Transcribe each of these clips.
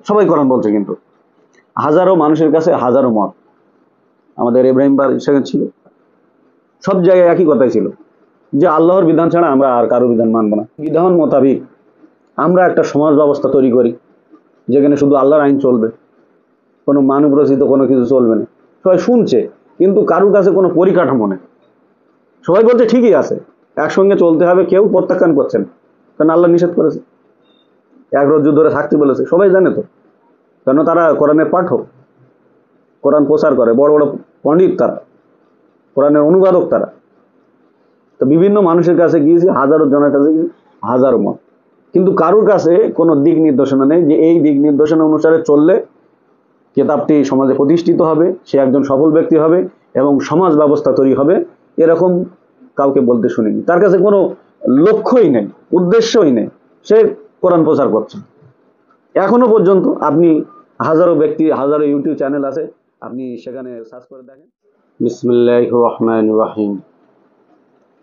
সবাই কোরআন বলছে, কিন্তু হাজারো মানুষের কাছে হাজারো মত। আমাদের ইব্রাহিম সেখানে ছিল, সব জায়গায় একই কথাই ছিল যে আল্লাহর বিধান ছাড়া আমরা আর কারো বিধান মানব না। বিধান মোতাবিক আমরা একটা সমাজ ব্যবস্থা তৈরি করি যেখানে শুধু আল্লাহর আইন চলবে, কোনো মানব রচিত কোনো কিছু চলবে না। সবাই শুনছে কিন্তু কারোর কাছে কোনো পরিকাঠামো নেই। সবাই বলছে ঠিকই আছে, একসঙ্গে চলতে হবে, কেউ প্রত্যাখ্যান করছেন, কারণ আল্লাহ নিষেধ করেছে, এক রজ্জু ধরে থাকতে বলেছে। সবাই জানে তো, কেন তারা কোরআনের পাঠক, কোরআন প্রচার করে, বড় বড় পণ্ডিত তারা, কোরআনের অনুবাদক তারা। তো বিভিন্ন মানুষের কাছে গিয়েছি, হাজারো জনের কাছে গিয়েছি, হাজারো মত, কিন্তু কারোর কাছে কোনো দিক নির্দেশনা নেই যে এই দিক নির্দেশনা অনুসারে চললে কিতাবটি সমাজে প্রতিষ্ঠিত হবে, সে একজন সফল ব্যক্তি হবে এবং সমাজ ব্যবস্থা তৈরি হবে। এরকম কাউকে বলতে শুনিনি। তার কাছে কোনো লক্ষ্যই নেই, উদ্দেশ্যই নেই, সে কোরআন প্রচার করছে। এখনো পর্যন্ত আপনি হাজারো ব্যক্তি, হাজারো ইউটিউব চ্যানেল আছে, আপনি সেখানে সার্চ করে দেখেন। বিসমিল্লাহির রহমানির রহিম।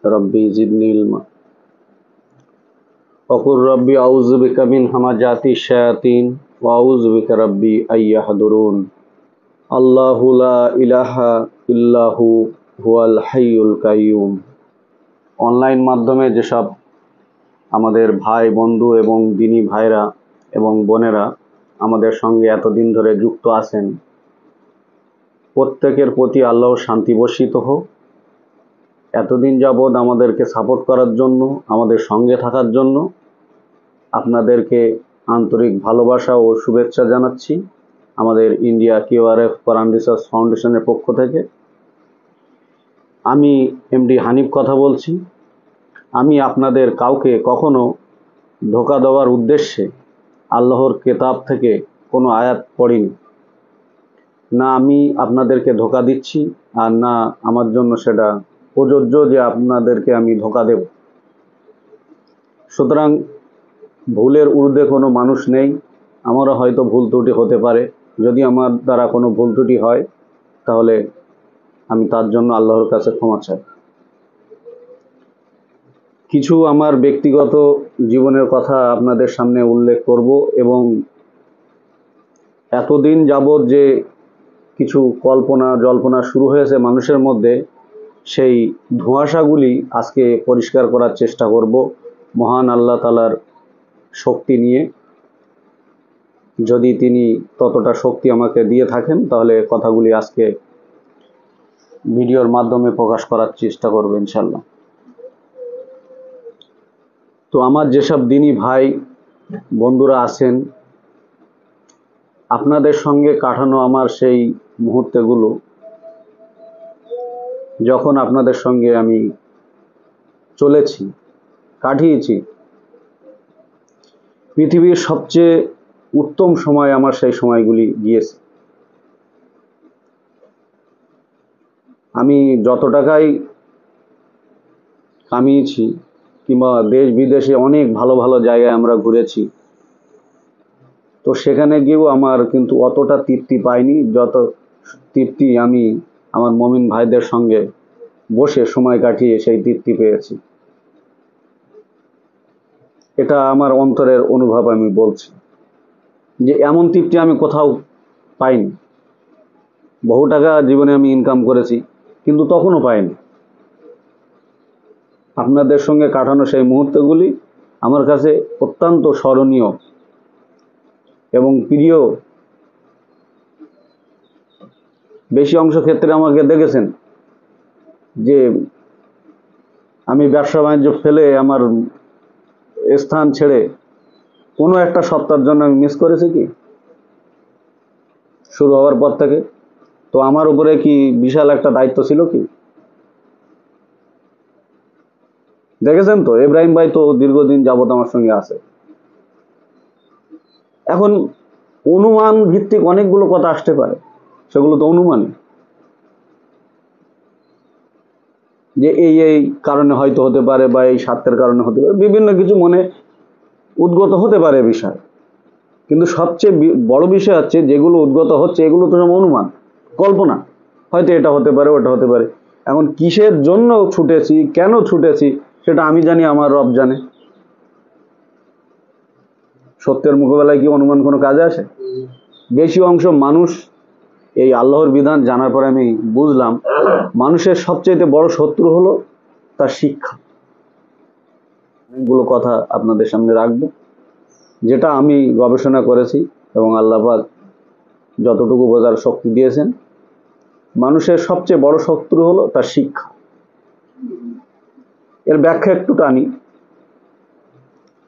রব্বি জিদনি ইলমা ওয়াকুর রব্বি আউযু বিকা মিন হামাজাতিশ শায়াতিন ওয়া আউযু বিকা রব্বি আইয়াহদুরুন। আল্লাহু লা ইলাহা ইল্লাহু হুয়াল হাইয়ুল কাইয়ুম। অনলাইন মাধ্যমে যেসব আমাদের ভাই বন্ধু এবং দিনী ভাইরা এবং বোনেরা আমাদের সঙ্গে এতদিন ধরে যুক্ত আছেন, প্রত্যেকের প্রতি আল্লাহর শান্তি বর্ষিত হোক। এতদিন যাবৎ আমাদেরকে সাপোর্ট করার জন্য, আমাদের সঙ্গে থাকার জন্য আপনাদেরকে আন্তরিক ভালোবাসা ও শুভেচ্ছা জানাচ্ছি আমাদের ইন্ডিয়া কিউআরএফ কোরআন রিসার্চ ফাউন্ডেশনের পক্ষ থেকে। আমি এমডি হানিফ কথা বলছি। আমি আপনাদের কাউকে কখনো ধোঁকা দেওয়ার উদ্দেশ্যে আল্লাহর কিতাব থেকে কোনো আয়াত পড়িনি, না আমি আপনাদেরকে ধোঁকা দিচ্ছি, আর না আমার জন্য সেটা প্রযোজ্য যে আপনাদেরকে আমি ধোঁকা দেব। সুতরাং ভুলের ঊর্ধ্বে কোনো মানুষ নেই। আমারও হয়তো ভুল ত্রুটি হতে পারে। যদি আমার দ্বারা কোনো ভুল ত্রুটি হয় তাহলে আমি তার জন্য আল্লাহর কাছে ক্ষমা চাই। কিছু আমার ব্যক্তিগত জীবনের কথা আপনাদের সামনে উল্লেখ করব এবং এতদিন যাবৎ যে কিছু কল্পনা জল্পনা শুরু হয়েছে মানুষের মধ্যে, সেই ধোঁয়াশাগুলি আজকে পরিষ্কার করার চেষ্টা করব মহান আল্লাহ তাআলার শক্তি নিয়ে। যদি তিনি ততটা শক্তি আমাকে দিয়ে থাকেন তাহলে কথাগুলি আজকে ভিডিওর মাধ্যমে প্রকাশ করার চেষ্টা করব ইনশাল্লাহ। তো আমার যেসব দিনী ভাই বন্ধুরা আছেন, আপনাদের সঙ্গে কাটানো আমার সেই মুহূর্তগুলো, যখন আপনাদের সঙ্গে আমি চলেছি, কাটিয়েছি, পৃথিবীর সবচেয়ে উত্তম সময় আমার সেই সময়গুলি গিয়েছে। আমি যত টাকাই কামিয়েছি কিংবা দেশ বিদেশে অনেক ভালো ভালো জায়গায় আমরা ঘুরেছি, তো সেখানে গিয়েও আমার কিন্তু অতটা তৃপ্তি পাইনি যত তৃপ্তি আমি আমার মুমিন ভাইদের সঙ্গে বসে সময় কাটিয়ে সেই তৃপ্তি পেয়েছি। এটা আমার অন্তরের অনুভব, আমি বলছি যে এমন তৃপ্তি আমি কোথাও পাইনি। বহু টাকা জীবনে আমি ইনকাম করেছি কিন্তু তখনও পাইনি। আপনাদের সঙ্গে কাটানো সেই মুহূর্তগুলি আমার কাছে অত্যন্ত স্মরণীয় এবং প্রিয়। বেশি অংশ ক্ষেত্রে আমাকে দেখেছেন যে আমি ব্যবসা বাণিজ্য ফেলে আমার স্থান ছেড়ে কোনো একটা সপ্তাহের জন্য আমি মিস করেছি কি শুরু হওয়ার পর থেকে? তো আমার উপরে কি বিশাল একটা দায়িত্ব ছিল কি? দেখেছেন তো, ইব্রাহিম ভাই তো দীর্ঘদিন যাবত আমার সঙ্গে আছে। এখন অনুমান ভিত্তিক অনেকগুলো কথা আসতে পারে, সেগুলো তো অনুমান, যে এই এই কারণে হয়তো হতে পারে বা এই স্বার্থের কারণে হতে পারে, বিভিন্ন কিছু মনে উদ্গত হতে পারে বিষয়। কিন্তু সবচেয়ে বড় বিষয় হচ্ছে যেগুলো উদ্গত হচ্ছে এগুলো তো সব অনুমান, কল্পনা। হয়তো এটা হতে পারে, ওটা হতে পারে। এখন কিসের জন্য ছুটেছি, কেন ছুটেছি, সেটা আমি জানি, আমার রব জানে। সত্যের মোকাবেলায় কি অনুমান কোনো কাজে আসে? বেশি অংশ মানুষ এই আল্লাহর বিধান জানার পরে আমি বুঝলাম মানুষের সবচেয়ে বড় শত্রু হলো তার শিক্ষা। অনেকগুলো কথা আপনাদের সামনে রাখবো, যেটা আমি গবেষণা করেছি এবং আল্লাহ পাক যতটুকু বোঝার শক্তি দিয়েছেন। মানুষের সবচেয়ে বড় শত্রু হলো তার শিক্ষা। এর ব্যাখ্যা একটু টানি।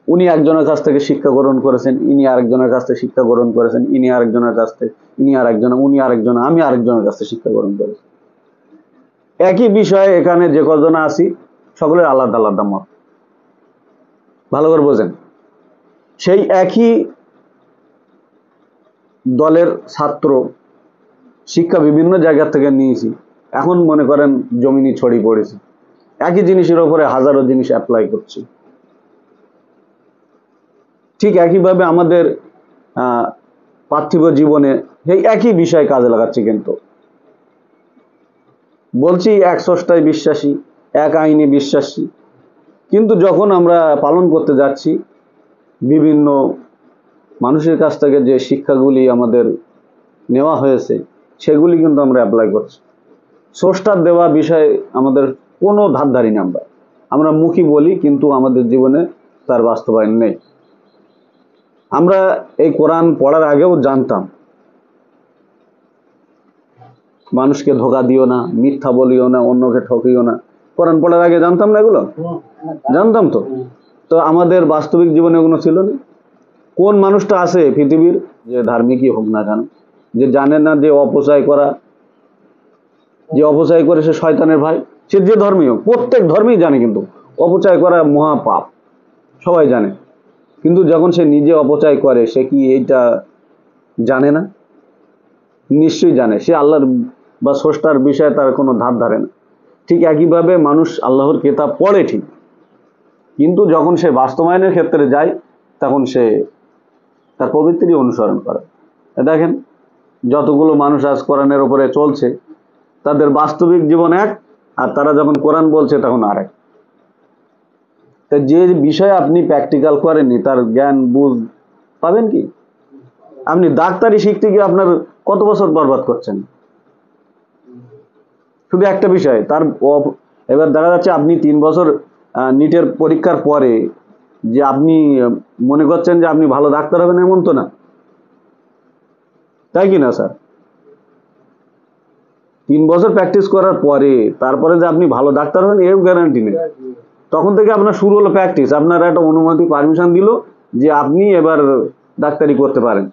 উনি একজনের কাছ থেকে শিক্ষা গ্রহণ করেছেন, ইনি আরেকজনের কাছ থেকে শিক্ষা গ্রহণ করেছেন, ইনি আরেকজনের কাছ থেকে, ইনি আরেকজন, উনি আরেকজন, আমি আরেকজনের কাছ থেকে শিক্ষা গ্রহণ করেছি। একই বিষয়ে এখানে যে কজন আছি সকলের আলাদা আলাদা মত। ভালো করে বোঝেন, সেই একই দলের ছাত্র শিক্ষা বিভিন্ন জায়গা থেকে নিয়েছি, এখন মনে করেন জমিনি ছড়িয়ে পড়েছি, একই জিনিসের উপরে হাজারো জিনিস অ্যাপ্লাই করছি। ঠিক একইভাবে আমাদের পার্থিব জীবনে এই একই বিষয় কাজে লাগাচ্ছি, কিন্তু বলছি এক স্রষ্টায় বিশ্বাসী, এক আইনে বিশ্বাসী, কিন্তু যখন আমরা পালন করতে যাচ্ছি বিভিন্ন মানুষের কাছ থেকে যে শিক্ষাগুলি আমাদের নেওয়া হয়েছে সেগুলি কিন্তু আমরা অ্যাপ্লাই করছি। স্রষ্টার দেওয়া বিষয়ে আমাদের কোনো ধারধারি না, আমরা মুখী বলি কিন্তু আমাদের জীবনে তার বাস্তবায়ন নেই। আমরা এই কোরআন পড়ার আগেও জানতাম মানুষকে ধোকা দিও না, মিথ্যা বলিও না, অন্যকে ঠকিও না। কোরআন পড়ার আগে জানতাম না এগুলো? জানতাম তো। তো আমাদের বাস্তবিক জীবনে এগুলো ছিল না। কোন মানুষটা আছে পৃথিবীর, যে ধার্মিকই হোক না কেন, যে জানে না যে অপচয় করা, যে অপচয় করে সে শয়তানের ভাই? সে যে ধর্মীয়, প্রত্যেক ধর্মেই জানে কিন্তু অপচয় করা মহাপাপ, সবাই জানে। কিন্তু যখন সে নিজে অপচয় করে সে কি এইটা জানে না? নিশ্চয়ই জানে। সে আল্লাহর বা স্রষ্টার বিষয়ে তার কোনো ধার ধারে না। ঠিক একইভাবে মানুষ আল্লাহর কিতাব পড়ে ঠিক, কিন্তু যখন সে বাস্তবায়নের ক্ষেত্রে যায় তখন সে তার প্রবৃত্তিরই অনুসরণ করে। দেখেন যতগুলো মানুষ আজ কোরআনের উপরে চলছে তাদের বাস্তবিক জীবন এক, আর তারা যখন কোরআন বলছে তখন আরেক। তা যে বিষয়ে আপনি প্র্যাকটিক্যাল করেননি তার জ্ঞান বুঝ পাবেন কি? আপনি ডাক্তারি শিখতে গিয়ে আপনার কত বছর বরবাদ করছেন শুধু একটা বিষয় তার। এবার দেখা যাচ্ছে আপনি 3 বছর নিটের পরীক্ষার পরে যে আপনি মনে করছেন যে আপনি ভালো ডাক্তার হবেন, এমন তো না, তাই কি না স্যার? 3 বছর প্র্যাকটিস করার পরে তারপরে যে আপনি ভালো ডাক্তার হবেন এর গ্যারান্টি নেই। তখন থেকে আপনার শুরু হলো প্র্যাকটিস, আপনার একটা অনুমতি পারমিশন দিল যে আপনি এবার ডাক্তারি করতে পারেন।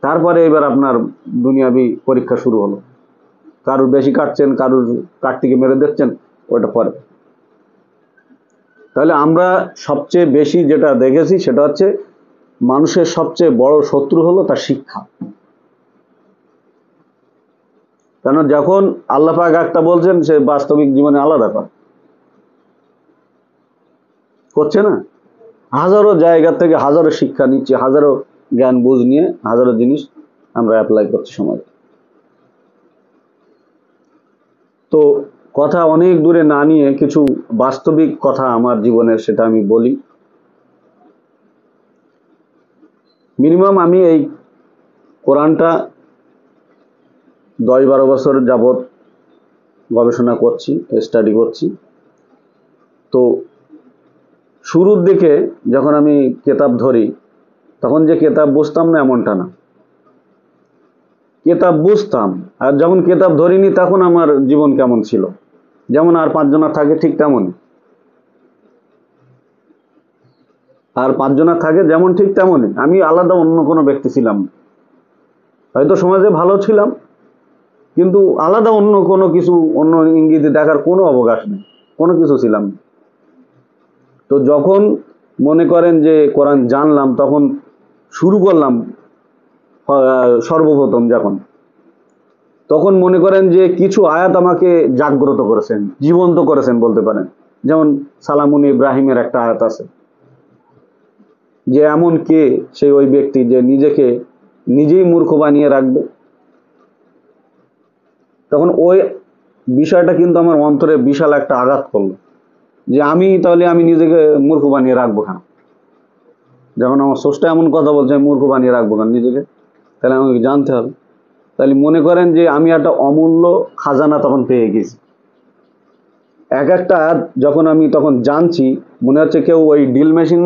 তারপরে এবার আপনার দুনিয়াবি পরীক্ষা শুরু হলো। কারুর বেশি কাটছেন, কারুর কাটতিকে মেরে দিচ্ছেন, ওটা পরে। তাহলে আমরা সবচেয়ে বেশি যেটা দেখেছি সেটা হচ্ছে মানুষের সবচেয়ে বড় শত্রু হলো তার শিক্ষা। কেন যখন আল্লাহ পাক একটা বলছেন সে বাস্তবিক জীবনে আলাদা করছে না। হাজারো জায়গা থেকে হাজারো শিক্ষা নিচ্ছে, হাজারো জ্ঞান বুঝ নিয়ে হাজারো জিনিস আমরা অ্যাপ্লাই করছি সমাজে। তো কথা অনেক দূরে না নিয়ে কিছু বাস্তবিক কথা আমার জীবনের সেটা আমি বলি। মিনিমাম আমি এই কোরআনটা 10-12 বছর যাবৎ গবেষণা করছি, স্টাডি করছি। তো শুরুর দিকে যখন আমি কেতাব ধরি তখন যে কেতাব বুঝতাম না এমনটা না, কেতাব বুঝতাম। আর যখন কেতাব ধরিনি তখন আমার জীবন কেমন ছিল, যেমন আর 5 জনা থাকে ঠিক তেমনই, আর 5 জনা থাকে যেমন ঠিক তেমনই। আমি আলাদা অন্য কোনো ব্যক্তি ছিলাম না। হয়তো সমাজে ভালো ছিলাম কিন্তু আলাদা অন্য কোনো কিছু, অন্য ইঙ্গিতে দেখার কোনো অবকাশ নেই, কোনো কিছু ছিলাম না। তো যখন মনে করেন যে কোরআন জানলাম তখন শুরু করলাম সর্বপ্রথম তখন মনে করেন যে কিছু আয়াত আমাকে জাগ্রত করেছেন, জীবন্ত করেছেন বলতে পারেন। যেমন সালামুন ইব্রাহিমের একটা আয়াত আছে যে এমন কে সেই ওই ব্যক্তি যে নিজেকে নিজেই মূর্খ বানিয়ে রাখবে। তখন ওই বিষয়টা কিন্তু আমার অন্তরে বিশাল একটা আঘাত করলো যে আমি তাহলে আমি নিজেকে মূর্খ বানিয়ে রাখবো কেন? যখন আমার স্রষ্টা এমন কথা বলছে আমি মূর্খ বানিয়ে রাখবো কেন নিজেকে? তাহলে আমাকে জানতে হবে। তাহলে মনে করেন যে আমি একটা অমূল্য খাজানা তখন পেয়ে গেছি। এক একটা যখন আমি তখন জানছি, মনে হচ্ছে কেউ ওই ড্রিল মেশিন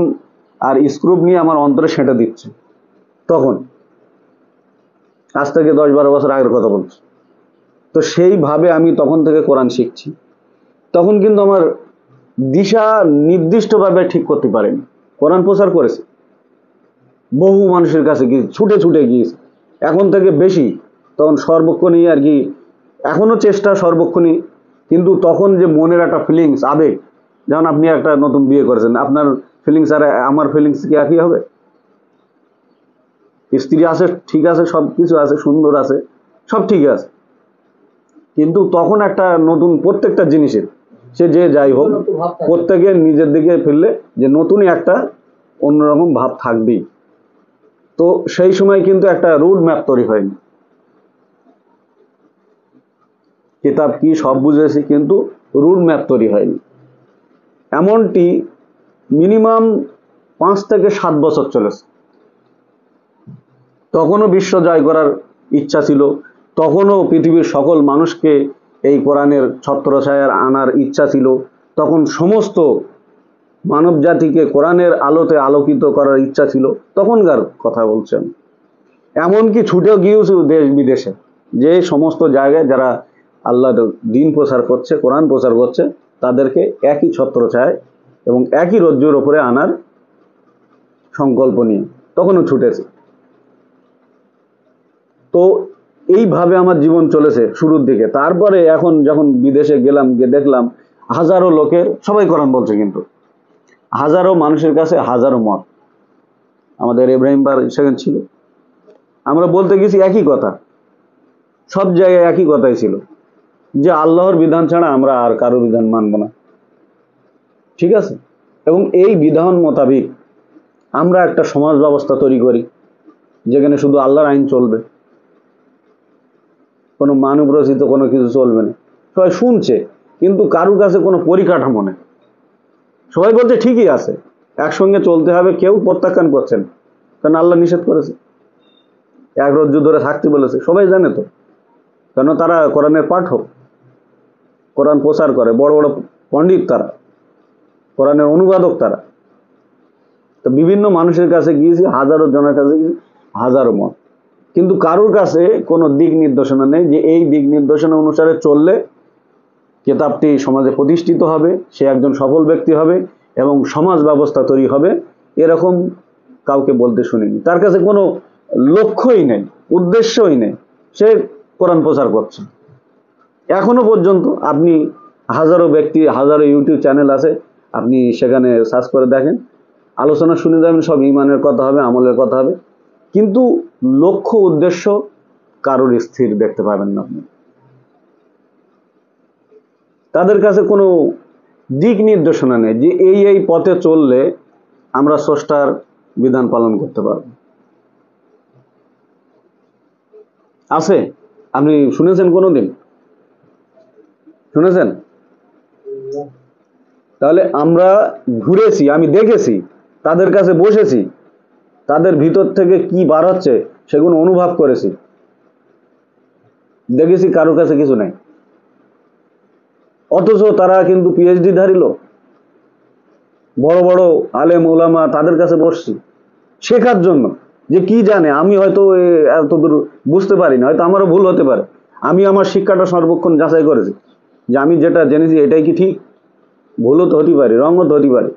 আর স্ক্রুপ নিয়ে আমার অন্তরে সেঁটে দিচ্ছে। তখন আজ থেকে 10-12 বছর আগের কথা বলছি। তো সেইভাবে আমি তখন থেকে কোরআন শিখছি। তখন কিন্তু আমার দিশা নির্দিষ্টভাবে ঠিক করতে পারিনি। কোরআন প্রচার করেছে, বহু মানুষের কাছে গিয়ে ছুটে ছুটে গিয়েছে, এখন থেকে বেশি। তখন সর্বক্ষণই আর কি, এখনো চেষ্টা সর্বক্ষণই, কিন্তু তখন যে মনের একটা ফিলিংস, আবেগ, যেমন আপনি একটা নতুন বিয়ে করেছেন, আপনার ফিলিংস আর আমার ফিলিংস কি একই হবে? স্ত্রী আছে, ঠিক আছে, সব কিছু আছে, সুন্দর আছে, সব ঠিক আছে, কিন্তু তখন একটা নতুন প্রত্যেকটা জিনিসের, সে যে যাই হোক, প্রত্যেকের নিজের দিকে ফিরলে যে নতুনই একটা অন্যরকম ভাব থাকবেই। তো সেই সময় কিন্তু একটা রুট ম্যাপ তৈরি হয়নি। কিতাব কি সব বুঝেছি, কিন্তু রুট ম্যাপ তৈরি হয়নি। এমনটি মিনিমাম 5 থেকে 7 বছর চলেছে। তখনও বিশ্ব জয় করার ইচ্ছা ছিল, তখনও পৃথিবীর সকল মানুষকে এই কোরআনের ছত্রছায়ার আনার ইচ্ছা ছিল, তখন সমস্ত মানব জাতিকে কোরআনের আলোতে আলোকিত করার ইচ্ছা ছিল। তখনকার কথা বলছেন, এমনকি ছুটেও গিয়েছিল দেশ বিদেশে, যে সমস্ত জায়গায় যারা আল্লাহর দিন প্রচার করছে, কোরআন প্রচার করছে, তাদেরকে একই ছত্রছায়ায় এবং একই রজ্জুর ওপরে আনার সংকল্প নিয়ে তখনও ছুটেছে। তো এইভাবে আমার জীবন চলেছে শুরুর দিকে। তারপরে এখন যখন বিদেশে গেলাম, গিয়ে দেখলাম হাজারো লোকের, সবাই কোরআন বলছে, কিন্তু হাজারো মানুষের কাছে হাজারো মত। আমাদের ইব্রাহিম ভাই সেখানে ছিল, আমরা বলতে গেছি একই কথা, সব জায়গায় একই কথাই ছিল যে আল্লাহর বিধান ছাড়া আমরা আর কারো বিধান মানব না। ঠিক আছে? এবং এই বিধান মোতাবিক আমরা একটা সমাজ ব্যবস্থা তৈরি করি, যেখানে শুধু আল্লাহর আইন চলবে, কোনো মানব রচিত কোনো কিছু চলবে না। সবাই শুনছে, কিন্তু কারুর কাছে কোনো পরিকাঠামো নেই। সবাই বলছে ঠিকই আছে, একসঙ্গে চলতে হবে, কেউ প্রত্যাখ্যান করছেন, কারণ আল্লাহ নিষেধ করেছে, এক রজ্জু ধরে থাকতে বলেছে। সবাই জানে তো, কেন তারা কোরআনের পাঠক, কোরআন প্রচার করে, বড় বড় পণ্ডিত তারা, কোরআনের অনুবাদক তারা। তো বিভিন্ন মানুষের কাছে গিয়েছি, হাজারো জনের কাছে গিয়েছি, হাজারো মত, কিন্তু কারোর কাছে কোনো দিক নির্দেশনা নেই যে এই দিক নির্দেশনা অনুসারে চললে কিতাবটি সমাজে প্রতিষ্ঠিত হবে, সে একজন সফল ব্যক্তি হবে এবং সমাজ ব্যবস্থা তৈরি হবে। এরকম কাউকে বলতে শুনিনি। তার কাছে কোনো লক্ষ্যই নেই, উদ্দেশ্যই নেই, সে কোরআন প্রচার করছে। এখনো পর্যন্ত আপনি হাজারো ব্যক্তি, হাজারো ইউটিউব চ্যানেল আছে, আপনি সেখানে সার্চ করে দেখেন, আলোচনা শুনে যাবেন, সব ইমানের কথা হবে, আমলের কথা হবে, কিন্তু লক্ষ্য উদ্দেশ্য কারোর স্থির দেখতে পাবেন না আপনি। তাদের কাছে কোনো দিক নির্দেশনা নেই যে এই এই পথে চললে আমরা স্রষ্টার বিধান পালন করতে পারব। আছে? আপনি শুনেছেন কোনোদিন? শুনেছেন? তাহলে আমরা ঘুরেছি, আমি দেখেছি, তাদের কাছে বসেছি, তাদের ভিতর থেকে কি বার হচ্ছে সেগুলো অনুভব করেছি, দেখেছি কারোর কাছে কিছু নেই। অথচ তারা কিন্তু পিএইচডি ধারী লোক, বড় বড় আলেম ওলামা, তাদের কাছে বসছি শেখার জন্য, যে কি জানে। আমি হয়তো এত দূর বুঝতে পারি না, হয়তো আমারও ভুল হতে পারে। আমি আমার শিক্ষাটা সর্বক্ষণ যাচাই করেছি যে আমি যেটা জেনেছি এটাই কি ঠিক, ভুলও তো হতে পারে, রঙও তো হতে পারে।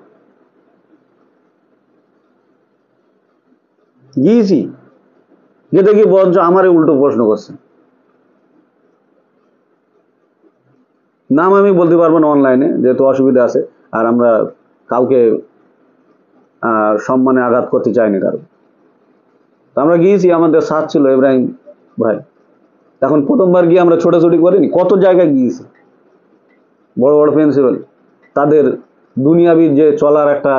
গিয়েছি, যেটা কি বরঞ্চ আমারই উল্টো প্রশ্ন করছে। নাম আমি বলতে পারবো না অনলাইনে, যেহেতু অসুবিধা আছে, আর আমরা কাউকে সম্মানে আঘাত করতে চাইনি কারো। তো আমরা গিয়েছি, আমাদের সাথ ছিল ইব্রাহিম ভাই। এখন প্রথমবার গিয়ে আমরা ছোটাছুটি করিনি, কত জায়গায় গিয়েছি, বড় বড় প্রিন্সিপাল, তাদের দুনিয়াবি যে চলার একটা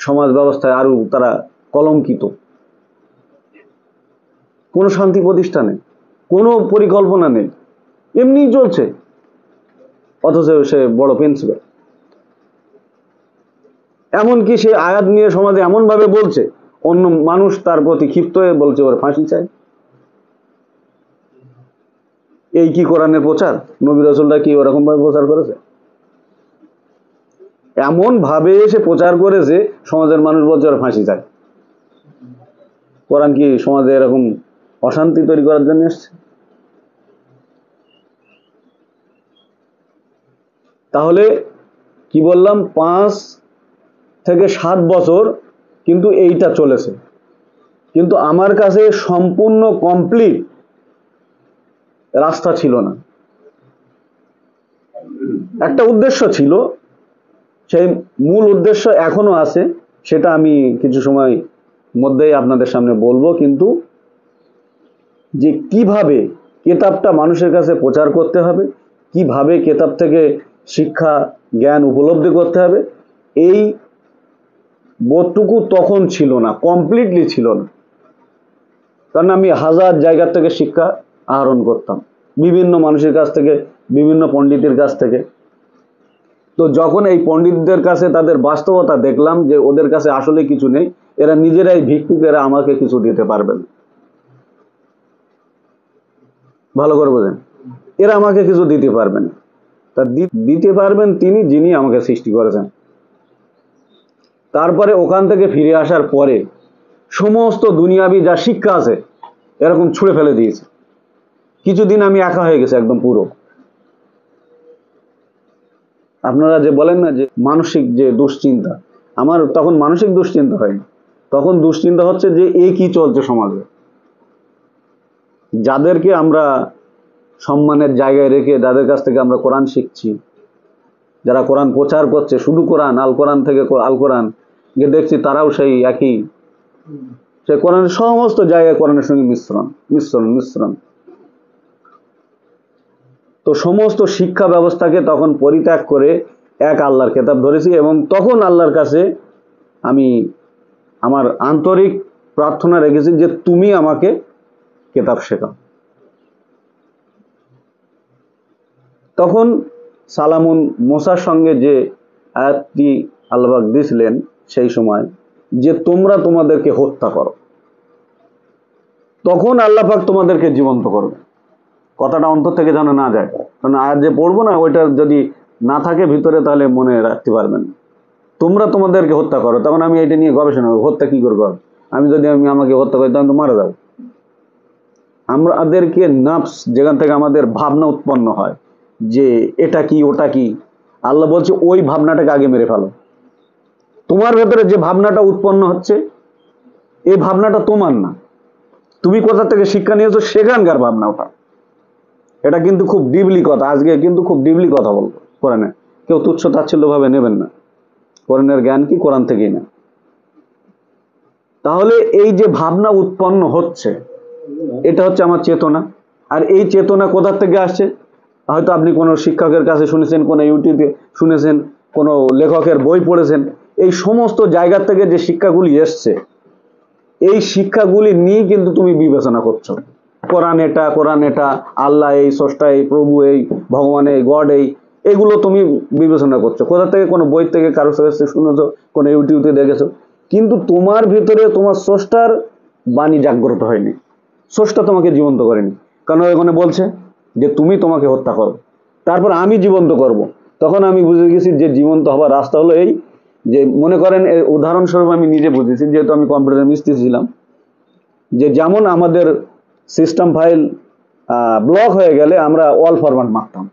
সমাজ ব্যবস্থায় আরো তারা কলঙ্কিত। কোনো শান্তি প্রতিষ্ঠানে কোনো পরিকল্পনা নেই, এমনিই চলছে, অথচ সে বড় প্রিন্সিপাল। এমনকি সে আয়াত নিয়ে সমাজে এমন ভাবে বলছে, অন্য মানুষ তার প্রতি ক্ষিপ্ত হয়ে বলছে ওর ফাঁসি চাই। এই কি কোরআনের প্রচার? নবী রাসূলরা কি ওরকম ভাবে প্রচার করেছে? এমন ভাবে সে প্রচার করেছে, সমাজের মানুষ বলছে ওর ফাঁসি চাই। কোরআন কি সমাজে এরকম অশান্তি তৈরি করার জন্য এসছে? তাহলে কি বললাম, 5 থেকে 7 বছর কিন্তু এইটা চলেছে, কিন্তু আমার কাছে সম্পূর্ণ কমপ্লিট রাস্তা ছিল না। একটা উদ্দেশ্য ছিল, সেই মূল উদ্দেশ্য এখনো আছে, সেটা আমি কিছু সময় মধ্যেই আপনাদের সামনে বলবো। কিন্তু যে কিভাবে কেতাবটা মানুষের কাছে প্রচার করতে হবে, কিভাবে কেতাব থেকে শিক্ষা জ্ঞান উপলব্ধি করতে হবে, এই বোধটুকু তখন ছিল না, কমপ্লিটলি ছিল না। কারণ আমি হাজার জায়গার থেকে শিক্ষা আহরণ করতাম, বিভিন্ন মানুষের কাছ থেকে, বিভিন্ন পণ্ডিতের কাছ থেকে। তো যখন এই পণ্ডিতদের কাছে তাদের বাস্তবতা দেখলাম যে ওদের কাছে আসলে কিছু নেই, এরা নিজেরাই ভিক্ষুক, এরা আমাকে কিছু দিতে পারবে না। ভালো করে বোঝেন, এরা আমাকে কিছু দিতে পারবে না। তা দিতে পারবেন তিনি, যিনি আমাকে সৃষ্টি করেছেন। তারপরে ওখান থেকে ফিরে আসার পরে সমস্ত দুনিয়াবি যা শিক্ষা আছে এরকম ছুঁড়ে ফেলে দিয়েছে। কিছুদিন আমি একা হয়ে গেছি একদম পুরো। আপনারা যে বলেন না যে মানসিক যে দুশ্চিন্তা, আমার তখন মানসিক দুশ্চিন্তা হয়নি, তখন দুশ্চিন্তা হচ্ছে যে এ কি চলছে সমাজে। যাদেরকে আমরা সম্মানের জায়গায় রেখে যাদের কাছ থেকে আমরা কোরআন শিখছি, যারা কোরআন প্রচার করছে, শুধু কোরআন, আল কোরআন থেকে আল কোরআন, গিয়ে দেখছি তারাও সেই একই, সে কোরআনের সমস্ত জায়গায় কোরআনের সঙ্গে মিশ্রণ মিশ্রণ মিশ্রণ। তো সমস্ত শিক্ষা ব্যবস্থাকে তখন পরিত্যাগ করে এক আল্লাহর কেতাব ধরেছি, এবং তখন আল্লাহর কাছে আমি আমার আন্তরিক প্রার্থনা রেখেছি যে তুমি আমাকে কেতাব শেখাও। তখন সালামুন মুসার সঙ্গে যে আয়াতটি আল্লাহ পাক দিয়েছিলেন সেই সময়, যে তোমরা তোমাদেরকে হত্যা করো, তখন আল্লাহ পাক তোমাদেরকে জীবন্ত করবে। কথাটা অন্তর থেকে যেন না যায়, কারণ আয়াত যে পড়বো না ওইটা যদি না থাকে ভিতরে তাহলে মনে রাখতে পারবেন। তোমরা তোমাদেরকে হত্যা করো, তখন আমি এটা নিয়ে গবেষণা করবো, হত্যা কি করে করো। আমি যদি আমাকে হত্যা করি তখন তো মারা যাবো। আমাদেরকে নাফস, যেখান থেকে আমাদের ভাবনা উৎপন্ন হয় যে এটা কি ওটা কি, আল্লাহ বলছে ওই ভাবনাটাকে আগে মেরে ফেলো। তোমার ভেতরে যে ভাবনাটা উৎপন্ন হচ্ছে, এই ভাবনাটা তোমার না, তুমি কোথা থেকে শিক্ষা নিয়েছো সেখানকার ভাবনা ওটা। এটা কিন্তু খুব ডিপলি কথা, আজকে কিন্তু খুব ডিপলি কথা বলবো কোরআনে, কেউ তুচ্ছ তাচ্ছিল্য ভাবে নেবেন না। কোরআনের জ্ঞান কি কোরআন থেকেই না। তাহলে এই যে ভাবনা উৎপন্ন হচ্ছে, এটা হচ্ছে আমার চেতনা। আর এই চেতনা কোথা থেকে আসছে? হয়তো আপনি কোনো শিক্ষকের কাছে শুনেছেন, কোনো ইউটিউবে শুনেছেন, কোনো লেখকের বই পড়েছেন। এই সমস্ত জায়গা থেকে যে শিক্ষাগুলি এসছে, এই শিক্ষাগুলি নিয়ে কিন্তু তুমি বিবেচনা করছো, কোরআন এটা, কোরআন এটা, আল্লাহ এই, স্রষ্টা এই, প্রভু এই, ভগবান এই, গড এই, এগুলো তুমি বিবেচনা করছো। কোথা থেকে? কোনো বই থেকে, কারো কাছে শুনেছো, কোনো ইউটিউবে দেখেছো, কিন্তু তোমার ভিতরে তোমার স্রষ্টার বাণী জাগ্রত হয়নি, স্রষ্টা তোমাকে জীবন্ত করেনি। কারণ ওখানে বলছে যে তুমি তোমাকে হত্যা করো, তারপর আমি জীবন্ত করব। তখন আমি বুঝে গেছি যে জীবন্ত হবার রাস্তা হলো এই, যে মনে করেন উদাহরণস্বরূপ আমি নিজে বুঝেছি, যেহেতু আমি কম্পিউটার মিস্ত্রি ছিলাম, যে যেমন আমাদের সিস্টেম ফাইল ব্লক হয়ে গেলে আমরা অল ফরম্যাট মারতাম,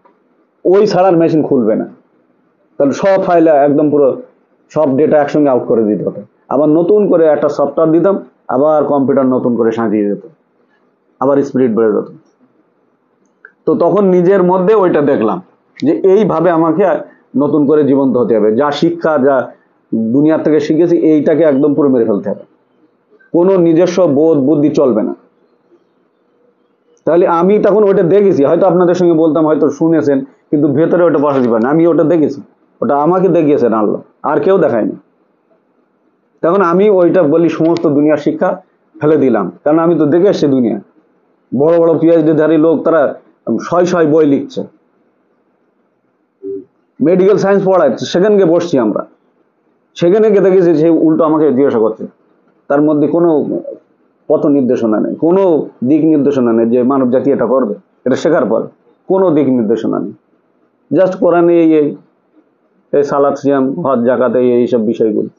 ওই ছাড়ার মেশিন খুলবে না, তাহলে সব ফাইল একদম পুরো সব ডেটা একসঙ্গে আউট করে দিতে হতো। আবার নতুন করে একটা সফটওয়্যার দিতাম, আবার কম্পিউটার নতুন করে সাজিয়ে যেত, আবার স্পিড বেড়ে যেত। তো তখন নিজের মধ্যে ওইটা দেখলাম যে এইভাবে আমাকে নতুন করে জীবন্ত হতে হবে, যা শিক্ষা, যা দুনিয়া থেকে শিখেছি এইটাকে একদম পুরো মেরে ফেলতে হবে, কোনো নিজস্ব বোধ বুদ্ধি চলবে না। তাহলে আমি তখন ওইটা দেখেছি, হয়তো আপনাদের সঙ্গে বলতাম, হয়তো শুনেছেন, কিন্তু ভেতরে ওটা বসাতে পারেন। আমি ওটা দেখেছি, ওটা আমাকে দেখিয়েছেন আল্লাহ, আর কেউ দেখায়নি। তখন আমি ওইটা বলি সমস্ত দুনিয়ার শিক্ষা ফেলে দিলাম, কারণ আমি তো দেখে এসছি দুনিয়া, বড় বড় পিএইচডি ধারী লোক, তারা শয় শয় বই লিখছে, মেডিকেল সায়েন্স পড়াচ্ছে, সেখানকে বসছি আমরা, সেখানে গেতে গেছে, সে উল্টো আমাকে জিজ্ঞাসা করছে, তার মধ্যে কোনো পথ নির্দেশনা নেই, কোনো দিক নির্দেশনা নেই যে মানব জাতি এটা করবে, এটা শেখার পর কোনো দিক নির্দেশনা নেই। জাস্ট কোরআনে এই সালাত সিয়াম হজ জাকাত এইসব বিষয়গুলো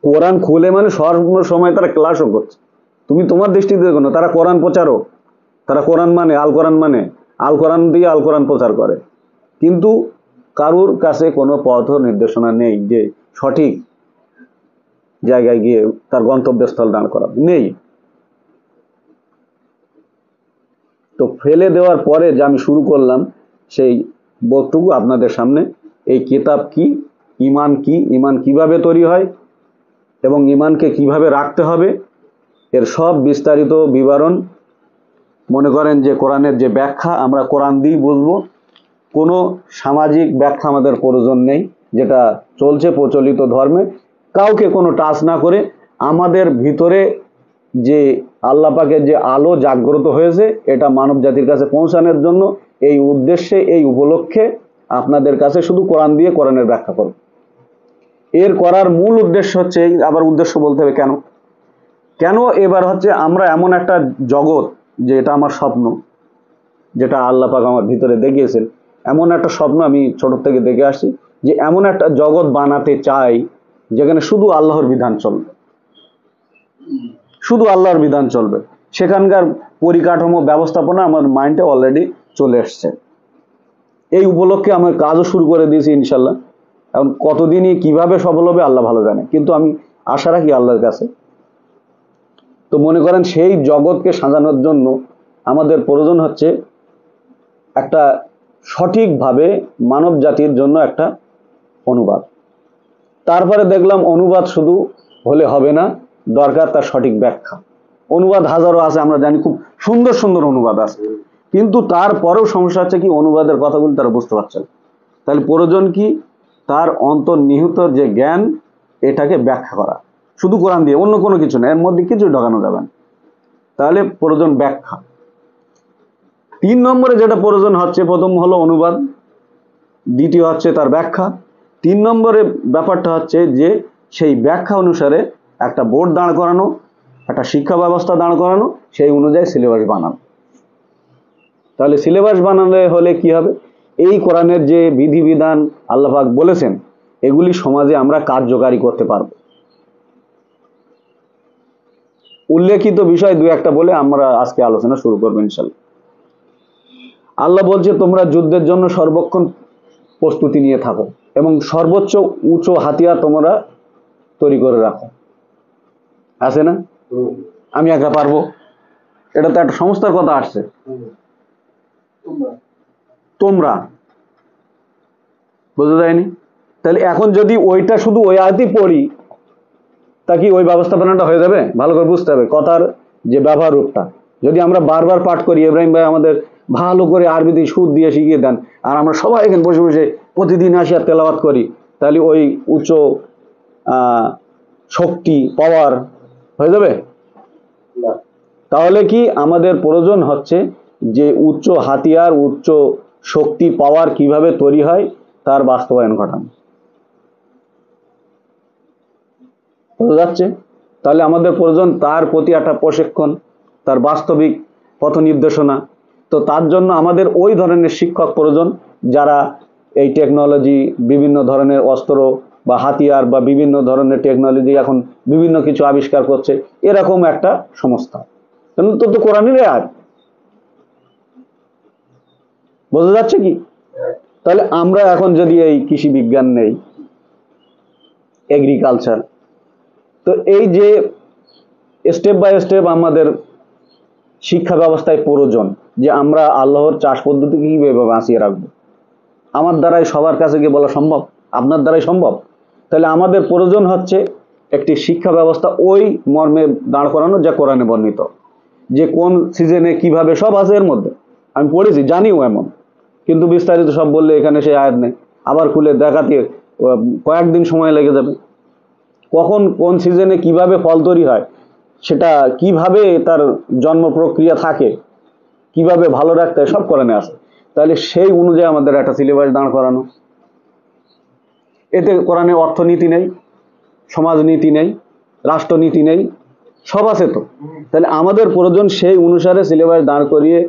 কোরআন খুলে মানে সর্ব সময় তারা ক্লাসও করছে। তুমি তোমার দৃষ্টিতে দেখো না, তারা কোরআন প্রচারও, তারা কোরআন মানে আল কোরআন দিয়ে আল কোরআন প্রচার করে, কিন্তু কারুর কাছে কোনো পথ নির্দেশনা নেই যে সঠিক জায়গায় গিয়ে তার গন্তব্যস্থল দাঁড় করা নেই। তো ফেলে দেওয়ার পরে যে আমি শুরু করলাম সেই বক্তব্য আপনাদের সামনে, এই কিতাব কি, ইমান কিভাবে তৈরি হয় এবং ইমানকে কিভাবে রাখতে হবে, এর সব বিস্তারিত বিবরণ, মনে করেন যে কোরআনের যে ব্যাখ্যা আমরা কোরআন দিয়েই বুঝবো, কোনো সামাজিক ব্যাখ্যা আমাদের প্রয়োজন নেই, যেটা চলছে প্রচলিত ধর্মে, কাউকে কোনো টাচ না করে আমাদের ভিতরে যে আল্লাহ পাকের যে আলো জাগ্রত হয়েছে এটা মানব জাতির কাছে পৌঁছানোর জন্য এই উদ্দেশ্যে, এই উপলক্ষে আপনাদের কাছে শুধু কোরআন দিয়ে কোরআনের ব্যাখ্যা করব। এর করার মূল উদ্দেশ্য হচ্ছে, আবার উদ্দেশ্য বলতে হবে কেন এবার হচ্ছে আমরা এমন একটা জগৎ, যে এটা আমার স্বপ্ন, যেটা আল্লাহ পাক আমার ভিতরে দেখিয়েছেন, এমন একটা স্বপ্ন আমি ছোট থেকে দেখে আসছি, যে এমন একটা জগৎ বানাতে চাই যেখানে শুধু আল্লাহর বিধান চলবে, শুধু আল্লাহর বিধান চলবে। সেখানকার পরিকাঠামো ব্যবস্থাপনা আমার মাইন্ডে অলরেডি চলে এসছে। এই উপলক্ষে আমি কাজও শুরু করে দিয়েছি ইনশাল্লাহ। এখন কতদিনই কিভাবে সফল হবে আল্লাহ ভালো জানে, কিন্তু আমি আশা রাখি আল্লাহর কাছে। তো মনে করেন সেই জগৎকে সাজানোর জন্য আমাদের প্রয়োজন হচ্ছে একটা সঠিকভাবে মানব জাতির জন্য একটা অনুবাদ। তারপরে দেখলাম অনুবাদ শুধু হলে হবে না, দরকার তার সঠিক ব্যাখ্যা। অনুবাদ হাজারো আছে, আমরা জানি, খুব সুন্দর সুন্দর অনুবাদ আছে, কিন্তু তারপরেও সমস্যা হচ্ছে কি, অনুবাদের কথাগুলো তারা বুঝতে পারছে না। তাহলে প্রয়োজন কি, তার অন্তর্নিহিত যে জ্ঞান, এটাকে ব্যাখ্যা করা, শুধু কোরআন দিয়ে, অন্য কোনো কিছু না, এর মধ্যে কিছু ঢোকানো যাবে না। তাহলে প্রয়োজন ব্যাখ্যা। 3 নম্বরে যেটা প্রয়োজন হচ্ছে, প্রথম হলো অনুবাদ, দ্বিতীয় হচ্ছে তার ব্যাখ্যা, 3 নম্বরে ব্যাপারটা হচ্ছে যে সেই ব্যাখ্যা অনুসারে একটা বোর্ড দাঁড় করানো, একটা শিক্ষা ব্যবস্থা দাঁড় করানো, সেই অনুযায়ী সিলেবাস বানানো। তাহলে সিলেবাস বানালে হলে কি হবে, এই কোরআনের যে বিধিবিধান আল্লাহ পাক বলেছেন, এগুলি সমাজে আমরা কার্যকারী করতে পারব। উল্লেখিত বিষয় 2-1টা বলে আমরা আজকে আলোচনা শুরু করবো ইনশাল্লাহ। আল্লাহ বলছে, তোমরা যুদ্ধের জন্য সর্বক্ষণ প্রস্তুতি নিয়ে থাকো এবং সর্বোচ্চ উঁচু হাতিয়ার তোমরা তৈরি করে রাখো। আছে না, আমি একা পারবো, এটা তো একটা সংস্থার কথা আসছে, তোমরা, বোঝা যায়নি? তাহলে এখন যদি ওইটা শুধু ওই আয়াতই পড়ি, তা কি ওই ব্যবস্থাপনাটা হয়ে যাবে? ভালো করে বুঝতে হবে কথার যে ব্যবহার রূপটা। যদি আমরা বারবার পাঠ করি, ইব্রাহিম ভাই আমাদের ভালো করে আরবিতে সুর দিয়ে শিখিয়ে দেন, আর আমরা সবাই এখানে বসে বসে প্রতিদিন আসি আর তেলাওয়াত করি, তাহলে ওই উচ্চ শক্তি পাওয়ার হয়ে যাবে? তাহলে কি আমাদের প্রয়োজন হচ্ছে যে উচ্চ হাতিয়ার, উচ্চ শক্তি পাওয়ার কিভাবে তৈরি হয় তার বাস্তবায়ন ঘটানো। বোঝা যাচ্ছে? তাহলে আমাদের প্রয়োজন তার প্রতি একটা প্রশিক্ষণ, তার বাস্তবিক পথ নির্দেশনা। তো তার জন্য আমাদের ওই ধরনের শিক্ষক প্রয়োজন, যারা এই টেকনোলজি, বিভিন্ন ধরনের অস্ত্র বা হাতিয়ার বা বিভিন্ন ধরনের টেকনোলজি এখন বিভিন্ন কিছু আবিষ্কার করছে, এরকম একটা সংস্থা। তো কোরআনের আয়াত, বোঝা যাচ্ছে কি? তাহলে আমরা এখন যদি এই কৃষি বিজ্ঞান নেই, এগ্রিকালচার, তো এই যে স্টেপ বাই স্টেপ আমাদের শিক্ষা ব্যবস্থায় প্রয়োজন যে আমরা আল্লাহর চাষ পদ্ধতিকে কিভাবে বাঁচিয়ে রাখবো। আমার দ্বারাই সবার কাছে গিয়ে বলা সম্ভব? আপনার দ্বারাই সম্ভব? তাহলে আমাদের প্রয়োজন হচ্ছে একটি শিক্ষা ব্যবস্থা ওই মর্মে দাঁড় করানো যা কোরআনে বর্ণিত, যে কোন সিজনে কিভাবে, সব আছে এর মধ্যে, আমি পড়েছি, জানিও এমন, কিন্তু বিস্তারিত সব বললে এখানে সেই আয়াত নেই, আবার খুলে দেখাতে কয়েকদিন সময় লেগে যাবে। কখন কোন সিজনে কিভাবে ফল তৈরি হয়, সেটা কিভাবে তার জন্ম প্রক্রিয়া থাকে, কিভাবে ভালো রাখতে হয়, সব কোরআনে আছে। তাহলে সেই অনুযায়ী আমাদের একটা সিলেবাস দাঁড় করানো। এতে কোরআনে অর্থনীতি নেই, সমাজনীতি নেই, রাষ্ট্রনীতি নেই, সব আছে তো। তাহলে আমাদের প্রয়োজন সেই অনুসারে সিলেবাস দাঁড় করিয়ে,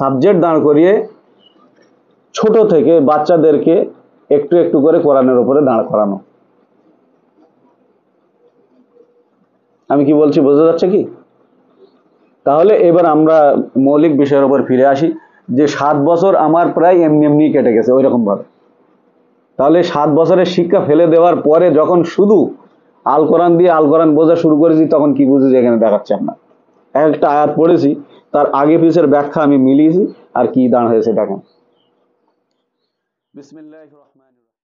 সাবজেক্ট দাঁড় করিয়ে ছোট থেকে বাচ্চাদেরকে একটু একটু করে কোরআনের উপরে দাঁড় করানো। আমি কি বলছি বোঝা যাচ্ছে কি? তাহলে এবার আমরা মৌলিক বিষয়ের উপর ফিরে আসি, যে 7 বছর আমার প্রায় এমনি এমনি কেটে গেছে ওই রকম ভাবে। তাহলে 7 বছরের শিক্ষা ফেলে দেওয়ার পরে যখন শুধু আল কোরআন দিয়ে আল কোরআন বোঝা শুরু করেছি, তখন কি বুঝি যে এখানে দেখাচ্ছে না। একটা আয়াত পড়েছি, তার আগে পিছের ব্যাখ্যা আমি মিলিয়েছি, আর কি দাঁড় হয়েছে দেখেন। বিসমিল্লাহির রহমানির